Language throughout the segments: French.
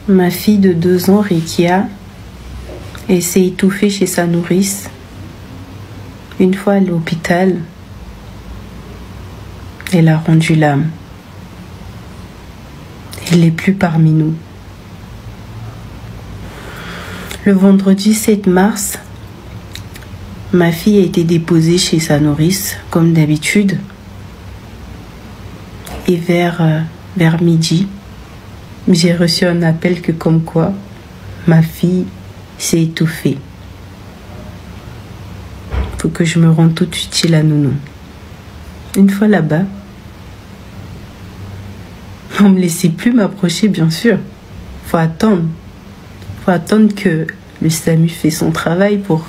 Ma fille de 2 ans, Rikia, s'est étouffée chez sa nourrice. Une fois à l'hôpital, elle a rendu l'âme. Elle n'est plus parmi nous. Le vendredi 7 mars, ma fille a été déposée chez sa nourrice, comme d'habitude. Et vers midi, j'ai reçu un appel que comme quoi ma fille s'est étouffée. Il faut que je me rende tout de suite chez la nounou. Une fois là-bas, on ne me laissait plus m'approcher, bien sûr. Faut attendre que le SAMU fait son travail pour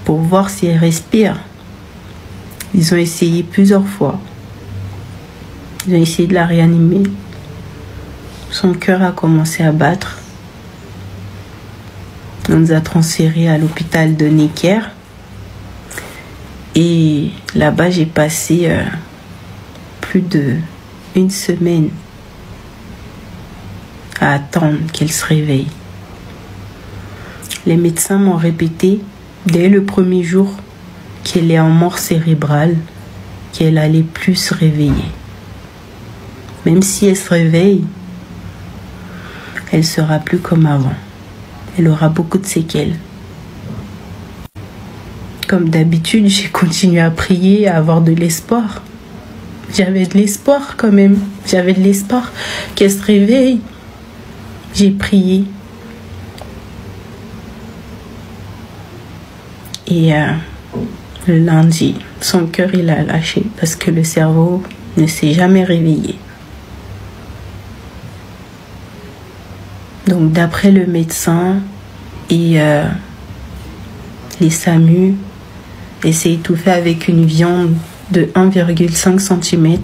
voir si elle respire. Ils ont essayé plusieurs fois. Ils ont essayé de la réanimer. Son cœur a commencé à battre. On nous a transférés à l'hôpital de Necker. Et là-bas, j'ai passé plus d'1 semaine à attendre qu'elle se réveille. Les médecins m'ont répété dès le premier jour qu'elle est en mort cérébrale, qu'elle allait plus se réveiller. Même si elle se réveille, elle sera plus comme avant. Elle aura beaucoup de séquelles. Comme d'habitude, j'ai continué à prier, à avoir de l'espoir. J'avais de l'espoir quand même. J'avais de l'espoir qu'elle se réveille. J'ai prié. Et le lundi, son cœur il a lâché parce que le cerveau ne s'est jamais réveillé. Donc d'après le médecin et les SAMU, elle s'est étouffée avec une viande de 1,5 cm.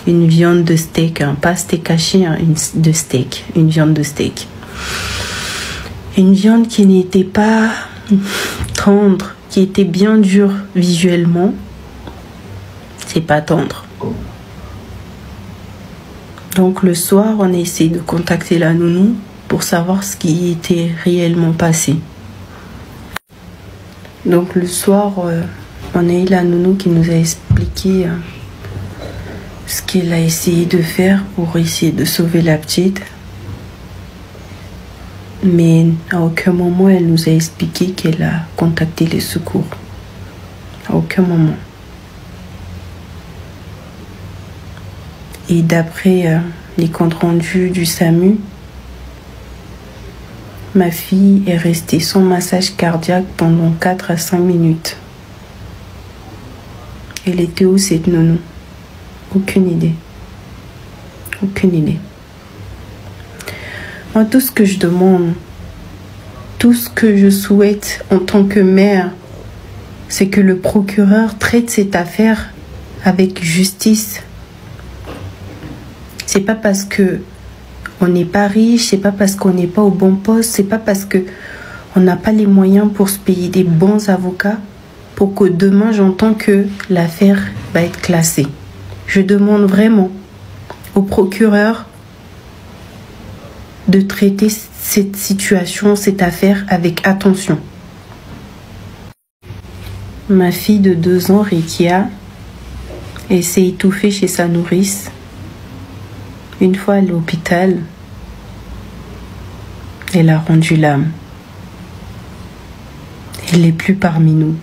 Une viande de steak, hein, pas steak haché, hein, de steak, une viande de steak. Une viande qui n'était pas tendre, qui était bien dure visuellement. C'est pas tendre. Donc le soir, on a essayé de contacter la nounou pour savoir ce qui était réellement passé. Donc le soir, on a eu la nounou qui nous a expliqué ce qu'elle a essayé de faire pour essayer de sauver la petite. Mais à aucun moment, elle nous a expliqué qu'elle a contacté les secours. À aucun moment. Et d'après les comptes rendus du SAMU, ma fille est restée sans massage cardiaque pendant 4 à 5 minutes. Elle était où cette nounou? Aucune idée. Aucune idée. Moi, tout ce que je demande, tout ce que je souhaite en tant que mère, c'est que le procureur traite cette affaire avec justice. C'est pas parce que on n'est pas riche, c'est pas parce qu'on n'est pas au bon poste, c'est pas parce que on n'a pas les moyens pour se payer des bons avocats pour que demain j'entends que l'affaire va être classée. Je demande vraiment au procureur de traiter cette situation, cette affaire avec attention. Ma fille de 2 ans, Rikia, s'est étouffée chez sa nourrice. Une fois à l'hôpital, elle a rendu l'âme. Elle n'est plus parmi nous.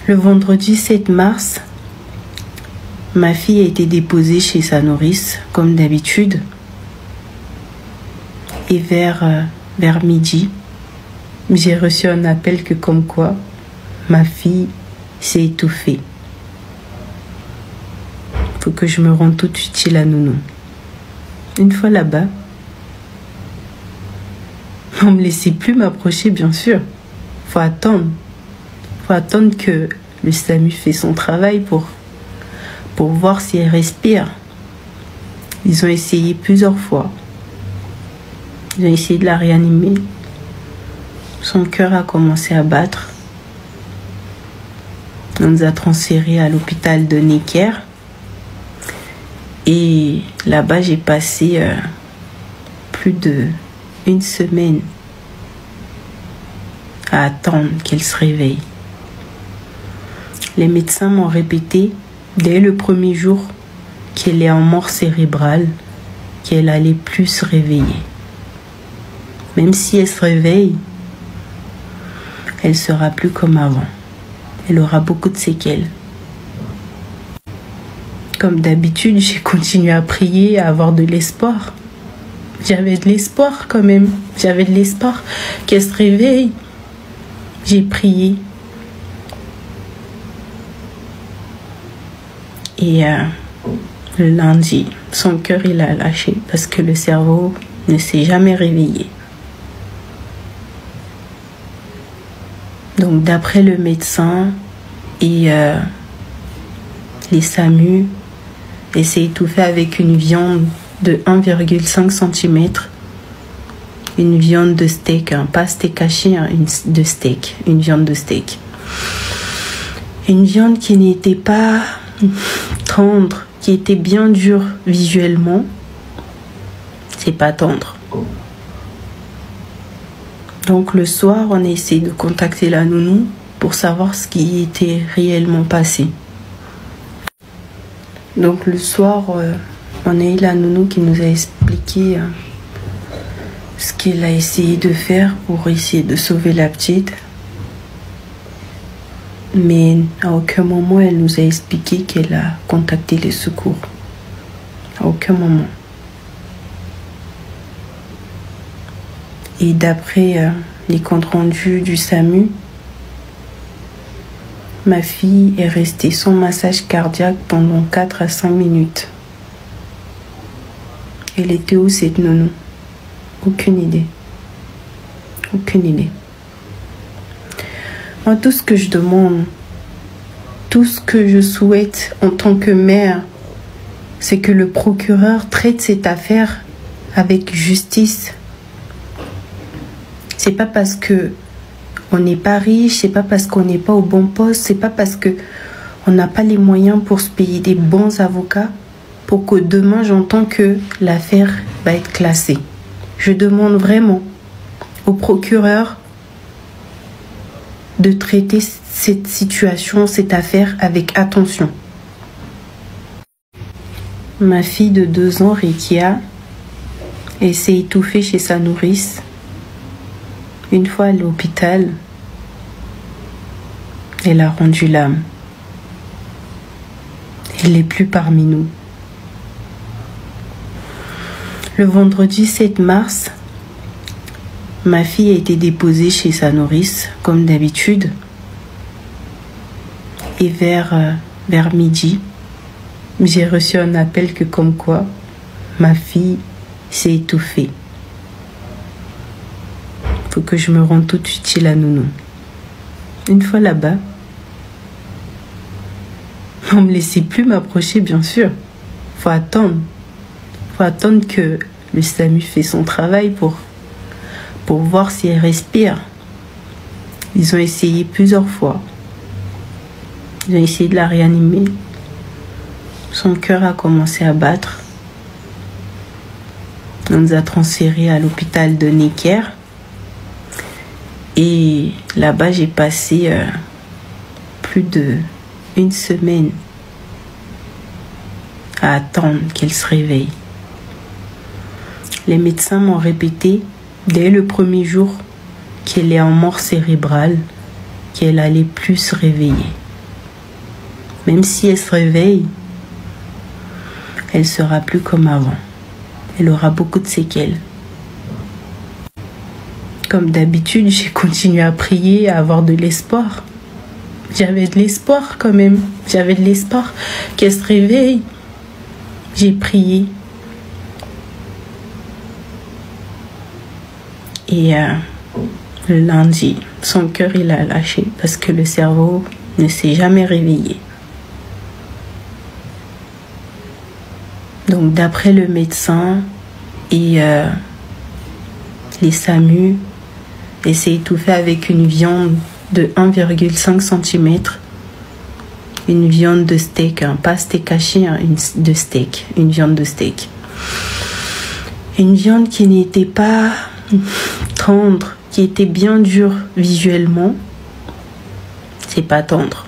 Le vendredi 7 mars, ma fille a été déposée chez sa nourrice, comme d'habitude. Et vers midi, j'ai reçu un appel que comme quoi ma fille s'est étouffée. Il faut que je me rende tout de suite chez la nounou. Une fois là-bas, on ne me laissait plus m'approcher, bien sûr. Faut attendre que le SAMU fait son travail pour voir si elle respire. Ils ont essayé plusieurs fois. Ils ont essayé de la réanimer. Son cœur a commencé à battre. On nous a transférés à l'hôpital de Necker. Et là-bas, j'ai passé plus d'1 semaine à attendre qu'elle se réveille. Les médecins m'ont répété dès le premier jour qu'elle est en mort cérébrale, qu'elle allait plus se réveiller. Même si elle se réveille, elle sera plus comme avant. Elle aura beaucoup de séquelles. Comme d'habitude, j'ai continué à prier, à avoir de l'espoir. J'avais de l'espoir quand même. J'avais de l'espoir qu'elle se réveille. J'ai prié. Et le lundi, son cœur il a lâché parce que le cerveau ne s'est jamais réveillé. Donc d'après le médecin et les SAMU, elle s'est étouffée avec une viande de 1,5 cm. Une viande de steak, hein, pas steak haché, hein, de steak, une viande de steak. Une viande qui n'était pas tendre, qui était bien dure visuellement. C'est pas tendre. Donc le soir, on a essayé de contacter la nounou pour savoir ce qui était réellement passé. Donc le soir, on a eu la nounou qui nous a expliqué ce qu'elle a essayé de faire pour essayer de sauver la petite. Mais à aucun moment elle nous a expliqué qu'elle a contacté les secours. À aucun moment. Et d'après les comptes rendus du SAMU, ma fille est restée sans massage cardiaque pendant 4 à 5 minutes. Elle était où cette nounou? Aucune idée. Aucune idée. Moi, tout ce que je demande, tout ce que je souhaite en tant que mère, c'est que le procureur traite cette affaire avec justice. C'est pas parce que on n'est pas riche, c'est pas parce qu'on n'est pas au bon poste, c'est pas parce que on n'a pas les moyens pour se payer des bons avocats pour que demain j'entends que l'affaire va être classée. Je demande vraiment au procureur de traiter cette situation, cette affaire avec attention. Ma fille de 2 ans, Rekia, elle s'est étouffée chez sa nourrice. Une fois à l'hôpital, elle a rendu l'âme. Elle n'est plus parmi nous. Le vendredi 7 mars, ma fille a été déposée chez sa nourrice, comme d'habitude. Et vers midi, j'ai reçu un appel que comme quoi ma fille s'est étouffée. Il faut que je me rende tout de suite chez la nounou. Une fois là-bas, on ne me laissait plus m'approcher, bien sûr. Faut attendre. Faut attendre que le SAMU fait son travail pour voir si elle respire. Ils ont essayé plusieurs fois. Ils ont essayé de la réanimer. Son cœur a commencé à battre. On nous a transférés à l'hôpital de Necker. Et là-bas, j'ai passé plus d'1 semaine à attendre qu'elle se réveille. Les médecins m'ont répété dès le premier jour qu'elle est en mort cérébrale, qu'elle allait plus se réveiller. Même si elle se réveille, elle sera plus comme avant. Elle aura beaucoup de séquelles. Comme d'habitude, j'ai continué à prier, à avoir de l'espoir. J'avais de l'espoir quand même. J'avais de l'espoir qu'elle se réveille. J'ai prié. Et le lundi, son cœur il a lâché parce que le cerveau ne s'est jamais réveillé. Donc d'après le médecin et les SAMU, elle s'est étouffée avec une viande de 1,5 cm. une viande de steak, hein, pas steak haché, hein, de steak, une viande de steak. Une viande qui n'était pas tendre, qui était bien dure visuellement. C'est pas tendre.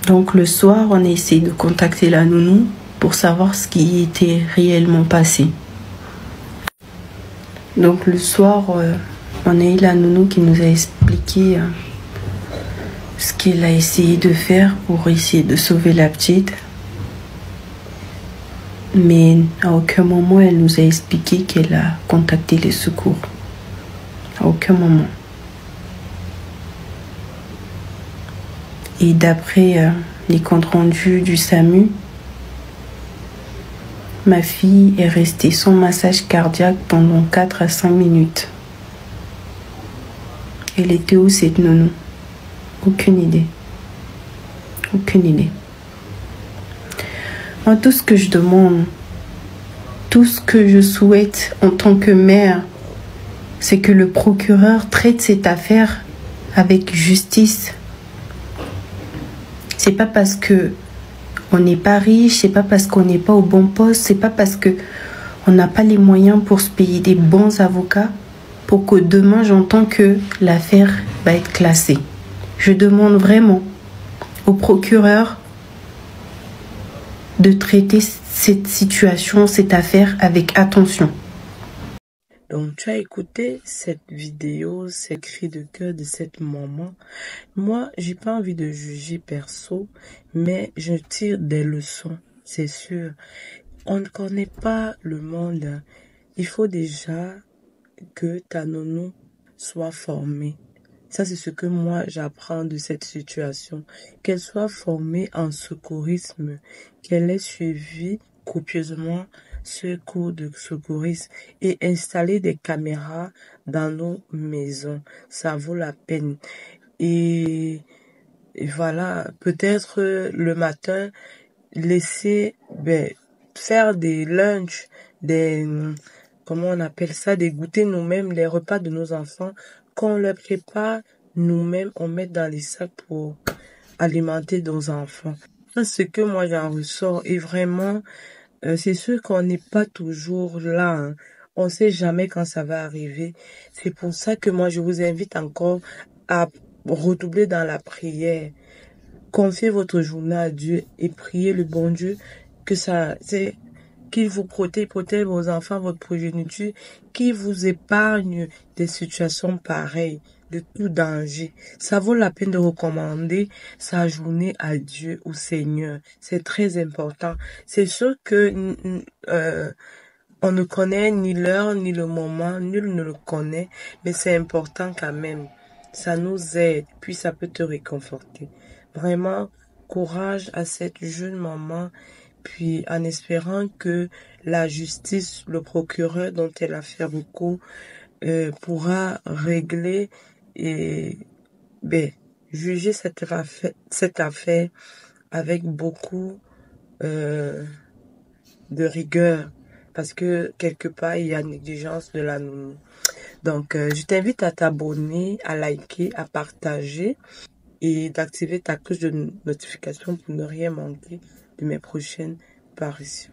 Donc le soir, on a essayé de contacter la nounou pour savoir ce qui était réellement passé. Donc le soir, on a eu la nounou qui nous a expliqué ce qu'elle a essayé de faire pour essayer de sauver la petite. Mais à aucun moment, elle nous a expliqué qu'elle a contacté les secours. À aucun moment. Et d'après les comptes rendus du SAMU, ma fille est restée sans massage cardiaque pendant 4 à 5 minutes. Elle était où cette nounou? Aucune idée. Aucune idée. Moi, tout ce que je demande, tout ce que je souhaite en tant que mère, c'est que le procureur traite cette affaire avec justice. C'est pas parce que on n'est pas riche, c'est pas parce qu'on n'est pas au bon poste, c'est pas parce que on n'a pas les moyens pour se payer des bons avocats pour que demain j'entends que l'affaire va être classée. Je demande vraiment au procureur de traiter cette situation, cette affaire avec attention. Donc, tu as écouté cette vidéo, ces cris de cœur de cette maman. Moi, j'ai pas envie de juger perso, mais je tire des leçons, c'est sûr. On ne connaît pas le monde. Il faut déjà que ta nounou soit formée. Ça, c'est ce que moi, j'apprends de cette situation. Qu'elle soit formée en secourisme, qu'elle ait suivi copieusement ce cours de secourisme et installer des caméras dans nos maisons. Ça vaut la peine. Et voilà, peut-être le matin, laisser, faire des lunchs, comment on appelle ça, des goûters nous-mêmes, les repas de nos enfants, qu'on leur prépare nous-mêmes, on met dans les sacs pour alimenter nos enfants. C'est ce que moi j'en ressors. Et vraiment, c'est sûr qu'on n'est pas toujours là, hein. On sait jamais quand ça va arriver. C'est pour ça que moi je vous invite encore à redoubler dans la prière. Confiez votre journée à Dieu et priez le bon Dieu qu'il vous protège vos enfants, votre progéniture, qu'il vous épargne des situations pareilles, de tout danger. Ça vaut la peine de recommander sa journée à Dieu, au Seigneur. C'est très important. C'est sûr que on ne connaît ni l'heure, ni le moment, nul ne le connaît, mais c'est important quand même. Ça nous aide, puis ça peut te réconforter. Vraiment, courage à cette jeune maman, puis en espérant que la justice, le procureur dont elle a fait recours, pourra régler et juger cette affaire avec beaucoup de rigueur, parce que quelque part il y a négligence de la nounou. Donc je t'invite à t'abonner, à liker, à partager et d'activer ta cloche de notification pour ne rien manquer de mes prochaines parutions.